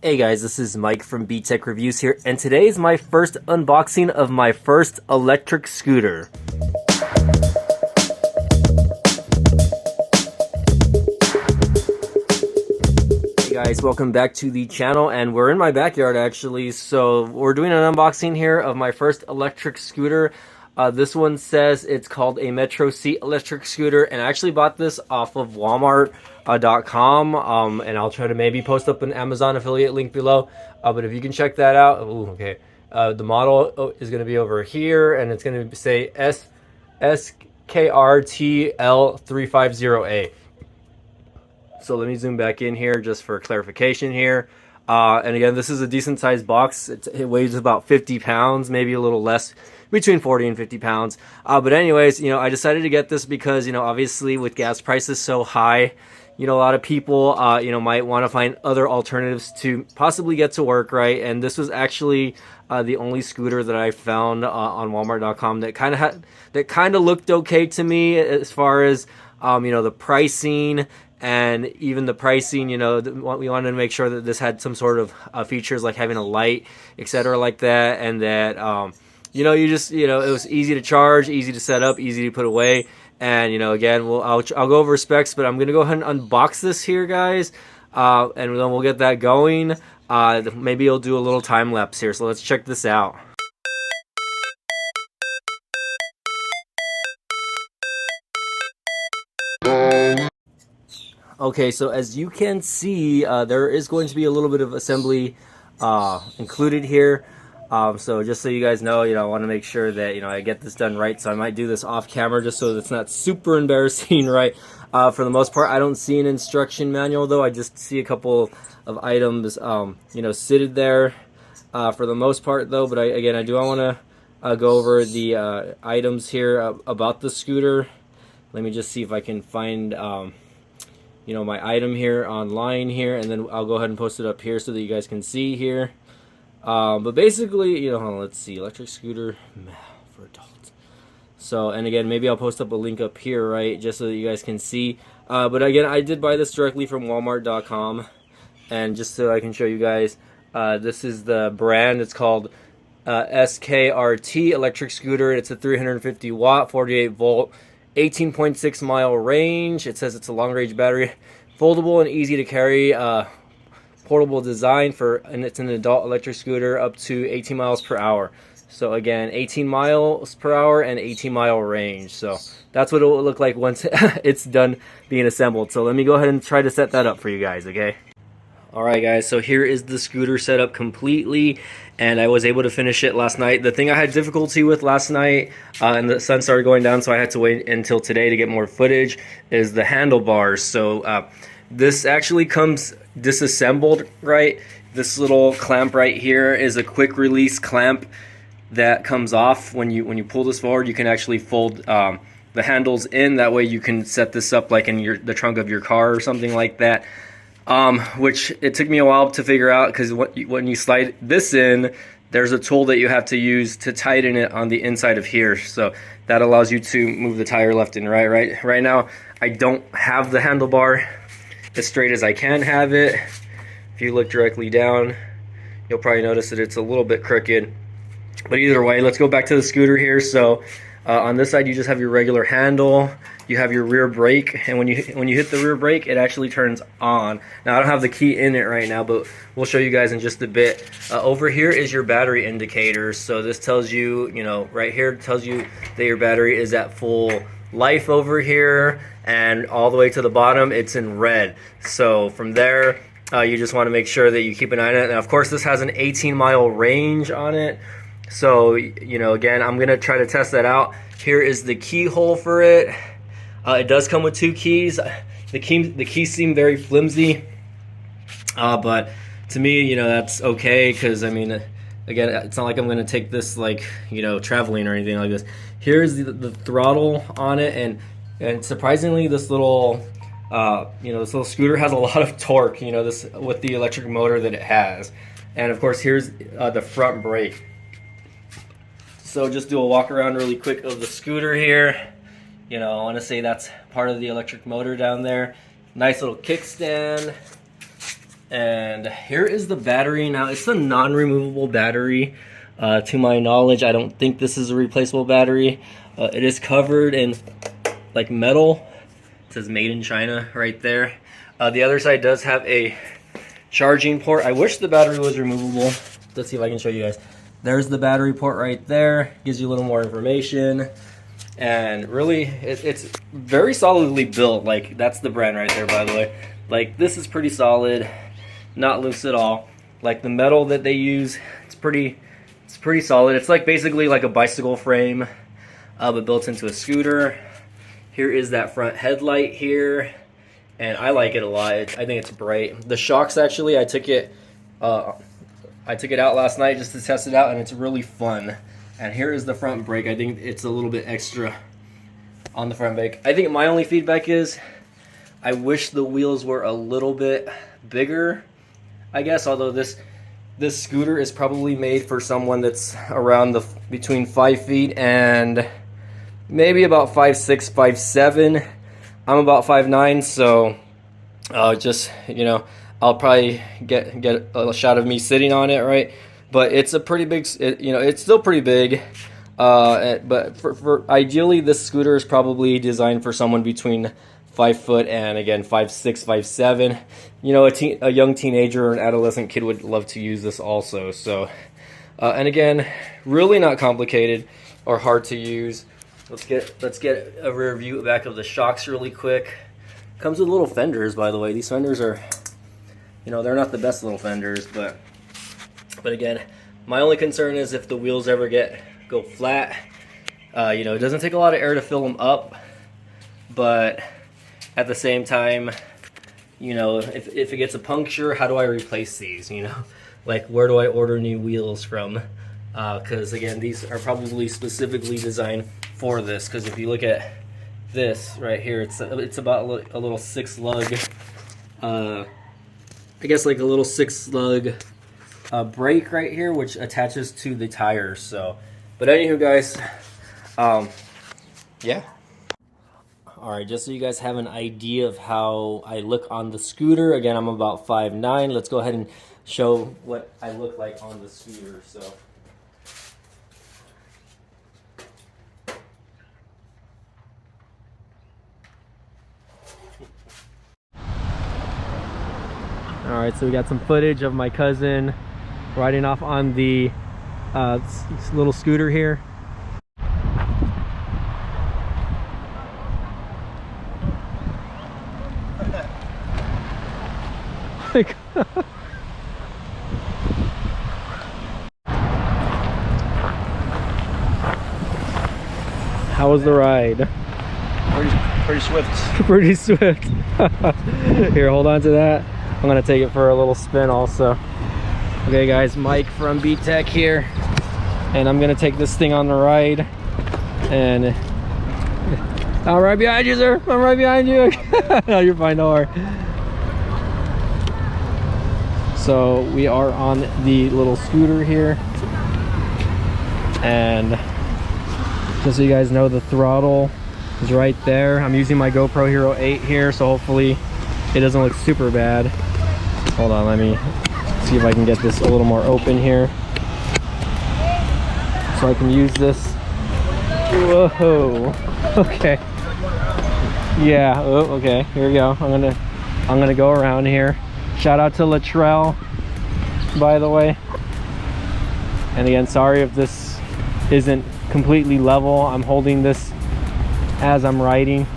Hey guys, this is Mike from B-Tech Reviews here, and today is my first unboxing of my first electric scooter. Hey guys, welcome back to the channel, and we're in my backyard actually, so we're doing an unboxing here of my first electric scooter. This one says it's called a Metro C electric scooter, and I actually bought this off of Walmart.com, and I'll try to maybe post up an Amazon affiliate link below. But if you can check that out, ooh, okay. The model is going to be over here, and it's going to say SKRT-L350A. So let me zoom back in here just for clarification here. And again, this is a decent sized box. It weighs about 50 pounds, maybe a little less, between 40 and 50 pounds. But anyways, I decided to get this because, obviously with gas prices so high, a lot of people, might want to find other alternatives to possibly get to work, right? And this was actually the only scooter that I found on Walmart.com that kind of looked okay to me as far as, the pricing. And even the pricing, we wanted to make sure that this had some sort of features like having a light, etc., like that, and that it was easy to charge, easy to set up, easy to put away. And again, I'll go over specs, but I'm gonna go ahead and unbox this here, guys, and then we'll get that going. Maybe I'll do a little time lapse here, so let's check this out. Okay, so as you can see, there is going to be a little bit of assembly included here. So just so you guys know, I want to make sure that, I get this done right. So I might do this off camera just so it's not super embarrassing, right? For the most part, I don't see an instruction manual though. I just see a couple of items, seated there for the most part though. But I do want to go over the items here about the scooter. Let me just see if I can find my item here online here, and then I'll go ahead and post it up here so that you guys can see here. But basically, let's see, electric scooter for adults. So, and again, maybe I'll post up a link up here, right, just so that you guys can see. But again, I did buy this directly from Walmart.com, and just so I can show you guys, this is the brand. It's called Skrt electric scooter. It's a 350 watt, 48 volt. 18.6 mile range. It says it's a long range battery, foldable and easy to carry, portable design and it's an adult electric scooter up to 18 miles per hour. So again, 18 miles per hour and 18-mile range. So that's what it will look like once it's done being assembled. So let me go ahead and try to set that up for you guys, okay? Alright guys, so here is the scooter set up completely, and I was able to finish it last night. The thing I had difficulty with last night, and the sun started going down, so I had to wait until today to get more footage, is the handlebars. So this actually comes disassembled, right? This little clamp right here is a quick release clamp that comes off. When you pull this forward, you can actually fold the handles in. That way you can set this up like in the trunk of your car or something like that. Which it took me a while to figure out, because when you slide this in, there's a tool that you have to use to tighten it on the inside of here. So that allows you to move the tire left and right. Right now, I don't have the handlebar as straight as I can have it. If you look directly down, you'll probably notice that it's a little bit crooked. But either way, let's go back to the scooter here. So on this side, you just have your regular handle. You have your rear brake, and when you hit the rear brake, it actually turns on. Now I don't have the key in it right now, but we'll show you guys in just a bit. Over here is your battery indicator. So this tells you, right here tells you that your battery is at full life over here, and all the way to the bottom it's in red. So from there, you just want to make sure that you keep an eye on it. And of course, this has an 18-mile range on it. So again, I'm gonna try to test that out. Here is the keyhole for it. It does come with two keys. The keys seem very flimsy, but to me, that's okay, because again, it's not like I'm gonna take this like traveling or anything like this. Here's the throttle on it, and surprisingly, this little this little scooter has a lot of torque. This with the electric motor that it has, and of course, here's the front brake. So just do a walk around really quick of the scooter here. I want to say that's part of the electric motor down there. Nice little kickstand. And here is the battery. Now it's a non-removable battery. To my knowledge, I don't think this is a replaceable battery. It is covered in like metal. It says made in China right there. The other side does have a charging port. I wish the battery was removable. Let's see if I can show you guys. There's the battery port right there. Gives you a little more information. And really, it's very solidly built. Like, that's the brand right there, by the way. Like, this is pretty solid, not loose at all. Like, the metal that they use, it's pretty solid. It's like basically like a bicycle frame, but built into a scooter. Here is that front headlight here, and I like it a lot. I think it's bright. The shocks, actually, I took it out last night just to test it out, and it's really fun. And here is the front brake. I think it's a little bit extra on the front brake. I think my only feedback is I wish the wheels were a little bit bigger, I guess, although this scooter is probably made for someone that's around between 5 feet and maybe about 5'6", 5'7". I'm about 5'9", so just, you know, I'll probably get a shot of me sitting on it, right? But it's a pretty big, you know, it's still pretty big. But for ideally, this scooter is probably designed for someone between 5 foot and, again, 5'6", 5'7". You know, a young teenager or an adolescent kid would love to use this also. So, and again, really not complicated or hard to use. Let's get a rear view back of the shocks really quick. Comes with little fenders, by the way. These fenders are, you know, they're not the best little fenders, but again, my only concern is if the wheels ever go flat. You know, it doesn't take a lot of air to fill them up, but at the same time, you know, if it gets a puncture, how do I replace these? You know, like, where do I order new wheels from? Because again, these are probably specifically designed for this. Because if you look at this right here, it's about a little 6-lug, I guess like a little 6-lug brake right here, which attaches to the tires. So, but anywho, guys, yeah. All right, just so you guys have an idea of how I look on the scooter. Again, I'm about 5'9". Let's go ahead and show what I look like on the scooter. So, all right, so we got some footage of my cousin riding off on the little scooter here. How was the ride? Pretty swift. Pretty swift. Here, hold on to that. I'm gonna take it for a little spin also. Okay guys, Mike from B-Tech here, and I'm gonna take this thing on the ride. And I'm right behind you, sir. I'm right behind you. No, you're fine, don't worry. So we are on the little scooter here, and just so you guys know, the throttle is right there. I'm using my GoPro Hero 8 here, so hopefully it doesn't look super bad. Hold on, let me see if I can get this a little more open here so I can use this. Whoa. Okay. Yeah. Oh, okay. Here we go. I'm gonna go around here. Shout out to Latrell, by the way. And again, sorry if this isn't completely level. I'm holding this as I'm riding.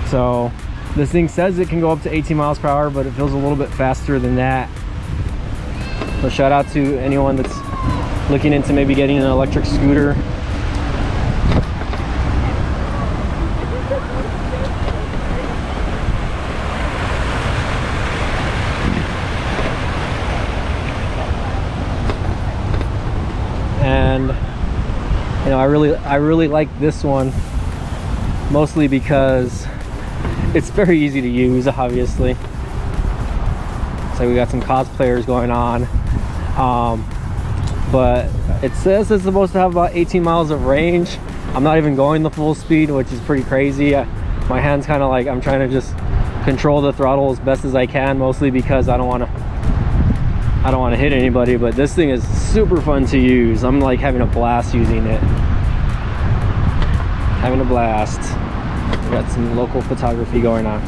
So this thing says it can go up to 18 miles per hour, but it feels a little bit faster than that. So shout out to anyone that's looking into maybe getting an electric scooter. And you know, I really like this one, mostly because it's very easy to use, obviously. So we got some cosplayers going on, but it says it's supposed to have about 18 miles of range. I'm not even going the full speed, which is pretty crazy. My hand's kind of like I'm trying to just control the throttle as best as I can, mostly because I don't want to hit anybody. But this thing is super fun to use. I'm like having a blast using it. Having a blast. We got some local photography going on.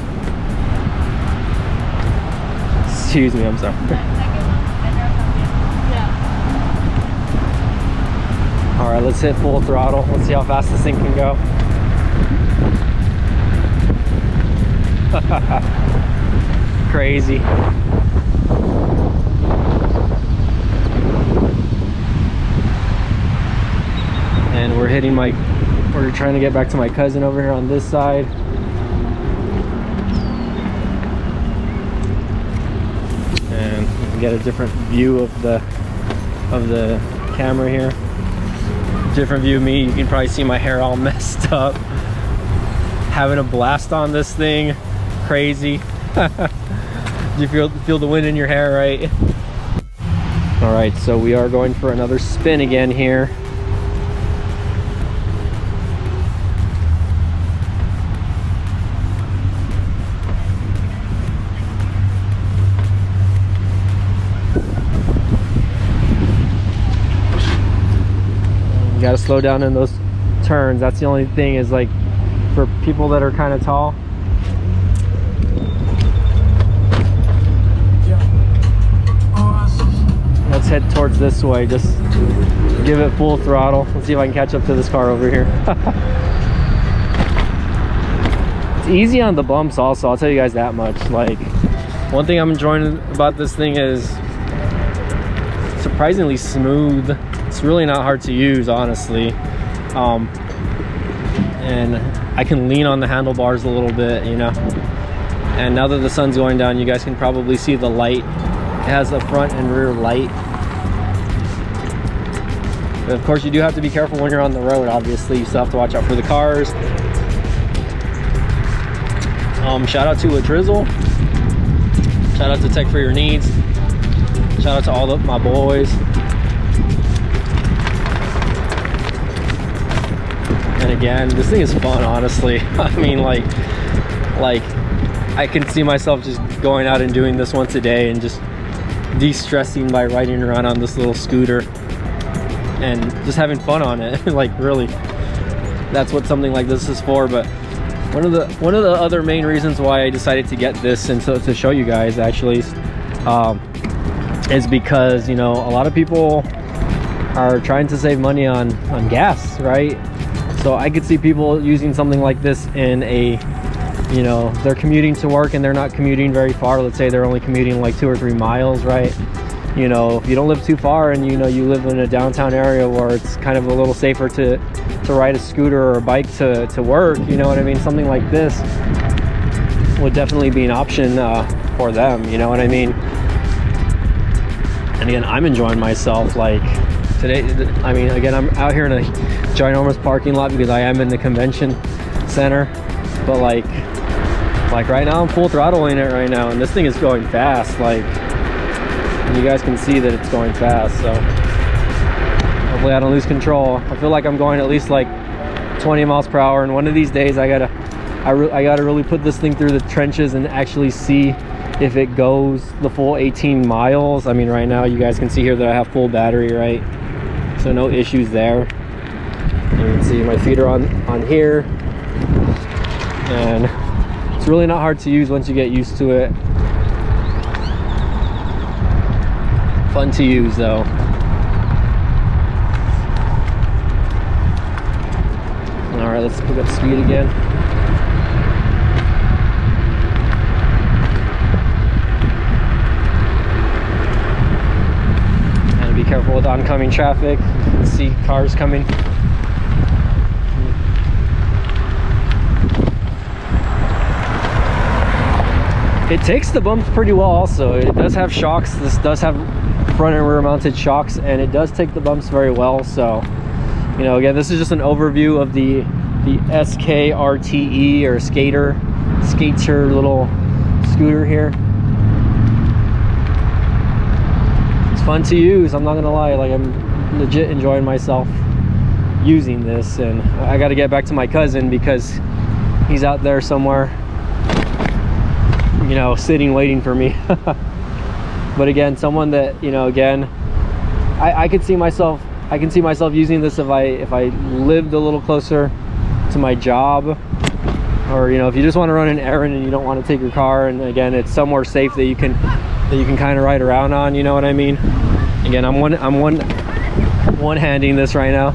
Excuse me, I'm sorry. All right, let's hit full throttle. Let's see how fast this thing can go. Crazy. And we're trying to get back to my cousin over here on this side. And you can get a different view of the camera here. Different view of me. You can probably see my hair all messed up. Having a blast on this thing. Crazy. You feel the wind in your hair, right? All right, so we are going for another spin again here. You gotta slow down in those turns. That's the only thing, is like for people that are kind of tall. Let's head towards this way. Just give it full throttle. Let's see if I can catch up to this car over here. It's easy on the bumps also, I'll tell you guys that much. Like, one thing I'm enjoying about this thing is surprisingly smooth. It's really not hard to use, honestly. And I can lean on the handlebars a little bit, you know. And now that the sun's going down, you guys can probably see the light. It has a front and rear light. But of course, you do have to be careful when you're on the road. Obviously, you still have to watch out for the cars. Shout out to a Drizzle. Shout out to Tech for Your Needs. Shout out to all of my boys. And again, this thing is fun, honestly. I mean, like I can see myself just going out and doing this once a day and just de-stressing by riding around on this little scooter and just having fun on it. Like, really, that's what something like this is for. But one of the other main reasons why I decided to get this and to show you guys actually is because, you know, a lot of people are trying to save money on gas, right? So I could see people using something like this in a, you know, they're commuting to work and they're not commuting very far. Let's say they're only commuting like 2 or 3 miles, right? You know, if you don't live too far and, you know, you live in a downtown area where it's kind of a little safer to ride a scooter or a bike to work, you know what I mean? Something like this would definitely be an option for them, you know what I mean? And again, I'm enjoying myself. Like today, I mean, again, I'm out here in a ginormous parking lot because I am in the convention center. But like right now, I'm full throttling it right now, and this thing is going fast. Like, you guys can see that it's going fast. So hopefully I don't lose control. I feel like I'm going at least like 20 miles per hour. And one of these days, I gotta really put this thing through the trenches and actually see if it goes the full 18 miles. I mean, right now you guys can see here that I have full battery, right? So no issues there. You can see my feet are on here. And it's really not hard to use once you get used to it. Fun to use though. All right, let's pick up speed again. And be careful with oncoming traffic. See cars coming. It takes the bumps pretty well also. It does have shocks. This does have front and rear mounted shocks, and it does take the bumps very well. So, you know, again, this is just an overview of the Skrt or Skater little scooter here. It's fun to use, I'm not gonna lie. Like, I'm legit enjoying myself using this, and I got to get back to my cousin because he's out there somewhere. you know, sitting waiting for me. But again, someone that, you know, again, I could see myself, I can see myself using this if I lived a little closer to my job, or, you know, if you just want to run an errand and you don't want to take your car, and again, it's somewhere safe that you can kind of ride around on, you know what I mean? Again, I'm one-handing this right now.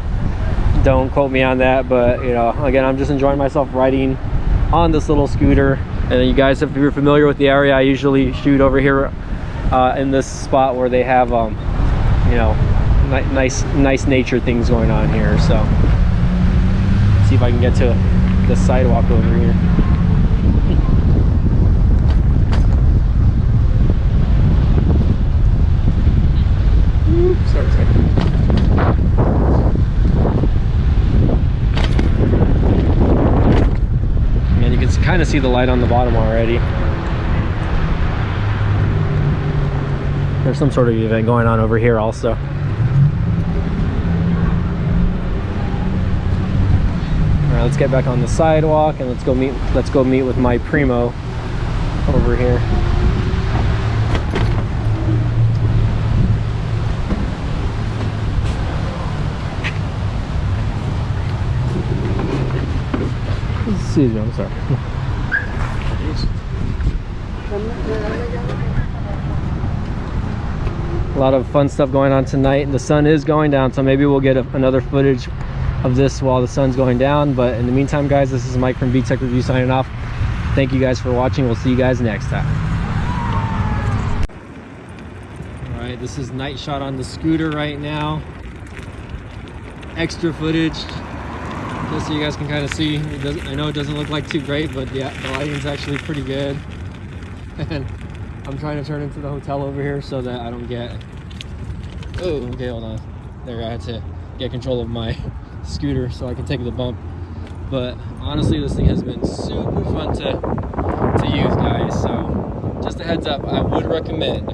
Don't quote me on that, but, you know, again, I'm just enjoying myself riding on this little scooter. And you guys, if you're familiar with the area, I usually shoot over here in this spot where they have you know, nice nature things going on here. So see if I can get to the sidewalk over here. Oops, sorry. And you can kind of see the light on the bottom already. There's some sort of event going on over here also. Alright, let's get back on the sidewalk and let's go meet with my primo over here. Excuse me, I'm sorry. A lot of fun stuff going on tonight. The sun is going down, so maybe we'll get another footage of this while the sun's going down. But in the meantime, guys, this is Mike from VTech Review signing off. Thank you guys for watching. We'll see you guys next time. All right, this is night shot on the scooter right now. Extra footage, just so you guys can kind of see. I know it doesn't look like too great, but yeah, the lighting's actually pretty good. And I'm trying to turn into the hotel over here so that I don't get... Oh, okay, hold on. There, I had to get control of my scooter so I can take the bump. But honestly, this thing has been super fun to use, guys. So just a heads up, I would recommend